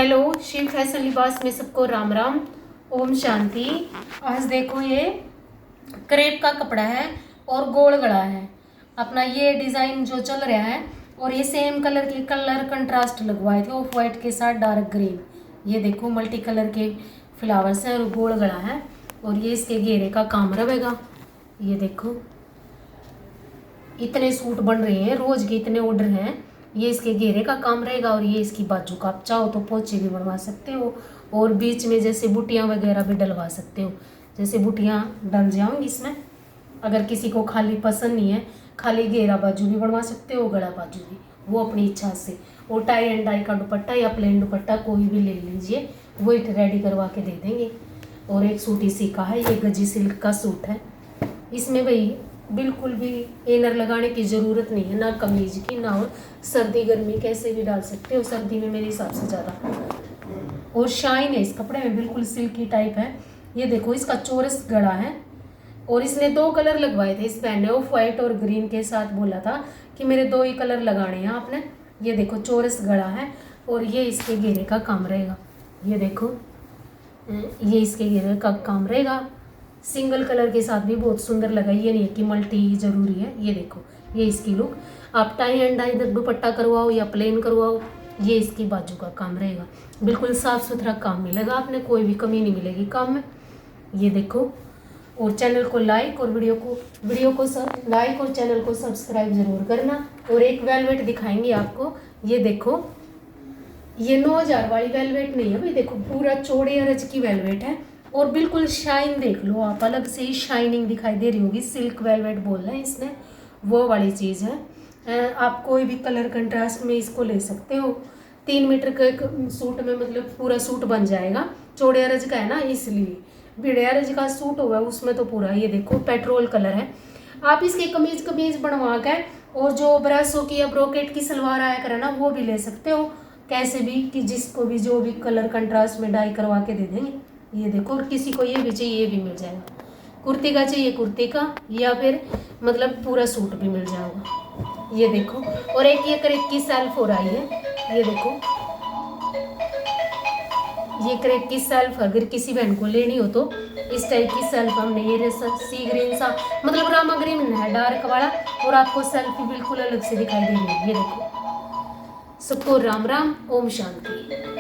Hello, Shiv fashion लिबास में सबको राम राम, ओम शांति। आज देखो ये क्रेप का कपड़ा है और गोल गला है अपना। ये डिज़ाइन जो चल रहा है और ये सेम कलर के कलर कंट्रास्ट लगवाए थे, ऑफ वाइट के साथ डार्क ग्रीन। ये देखो मल्टी कलर के फ्लावर्स हैं और गोल गला है और ये इसके घेरे का काम रहेगा। ये देखो इतने सूट बन रहे हैं, रोज के इतने ऑर्डर हैं। ये इसके घेरे का काम रहेगा और ये इसकी बाजू का। आप चाहो तो पोंचे भी बनवा सकते हो और बीच में जैसे बुटियाँ वगैरह भी डलवा सकते हो। जैसे बुटियाँ डल जाऊंगी इसमें। अगर किसी को खाली पसंद नहीं है, खाली घेरा बाजू भी बनवा सकते हो, गला बाजू भी, वो अपनी इच्छा से। और टाई एंड डाई का दुपट्टा या प्लेन दुपट्टा कोई भी ले लीजिए, वो रेडी करवा के दे देंगे। और एक सूट इसी का है, ये गजी सिल्क का सूट है। इसमें भाई बिल्कुल भी इनर लगाने की ज़रूरत नहीं है, ना कमीज की ना। और सर्दी गर्मी कैसे भी डाल सकते हो, सर्दी में मेरे हिसाब से ज़्यादा। और शाइन है इस कपड़े में, बिल्कुल सिल्की टाइप है। ये देखो इसका चौरस गला है और इसने 2 कलर लगवाए थे इस पैन ने, ऑफ वाइट और ग्रीन के साथ। बोला था कि मेरे 2 ही कलर लगाने हैं आपने। ये देखो चौरस गला है और ये इसके घेरे का काम रहेगा। ये देखो ये इसके घेरे का काम रहेगा। सिंगल कलर के साथ भी बहुत सुंदर लगा। ये नहीं है कि मल्टी ही जरूरी है। ये देखो ये इसकी लुक। आप टाई एंड डाई दुपट्टा करवाओ या प्लेन करवाओ, ये इसकी बाजू का काम रहेगा। बिल्कुल साफ सुथरा काम मिलेगा, आपने कोई भी कमी नहीं मिलेगी काम में। ये देखो। और चैनल को लाइक और वीडियो को लाइक और चैनल को सब्सक्राइब जरूर करना। और एक वेलवेट दिखाएंगे आपको। ये देखो ये 9000 वाली वेलवेट नहीं है भाई, देखो पूरा चौड़े अरज की वेलवेट है और बिल्कुल शाइन देख लो आप, अलग से ही शाइनिंग दिखाई दे रही होगी। सिल्क वेलवेट बोल रहे हैं इसने, वो वाली चीज़ है। आप कोई भी कलर कंट्रास्ट में इसको ले सकते हो। 3 मीटर के सूट में मतलब पूरा सूट बन जाएगा। चौड़े अरज का है ना, इसलिए। भिड़े अरज का सूट होगा उसमें तो पूरा। ये देखो पेट्रोल कलर है। आप इसके कमीज बनवा कर और जो ब्रासो की या ब्रोकेट की सलवार आया करे ना, वो भी ले सकते हो कैसे भी, कि जिसको भी जो भी कलर कंट्रास्ट में डाई करवा के दे देंगे। ये देखो। और किसी को ये भी चाहिए ये भी मिल जाएगा। कुर्ती का चाहिए कुर्ती का, या फिर मतलब पूरा सूट भी मिल जाएगा। ये देखो। और एक ये क्रेप की सेल्फ हो रही है। ये देखो ये क्रेप की सेल्फ, अगर किसी बहन को लेनी हो तो इस टाइप की सेल्फ हमने ये सी ग्रीन सा मतलब रामा ग्रीन है डार्क वाला, और आपको सेल्फ बिल्कुल अलग से दिखाई दे रही है। ये देखो। सबको राम राम, ओम शांति।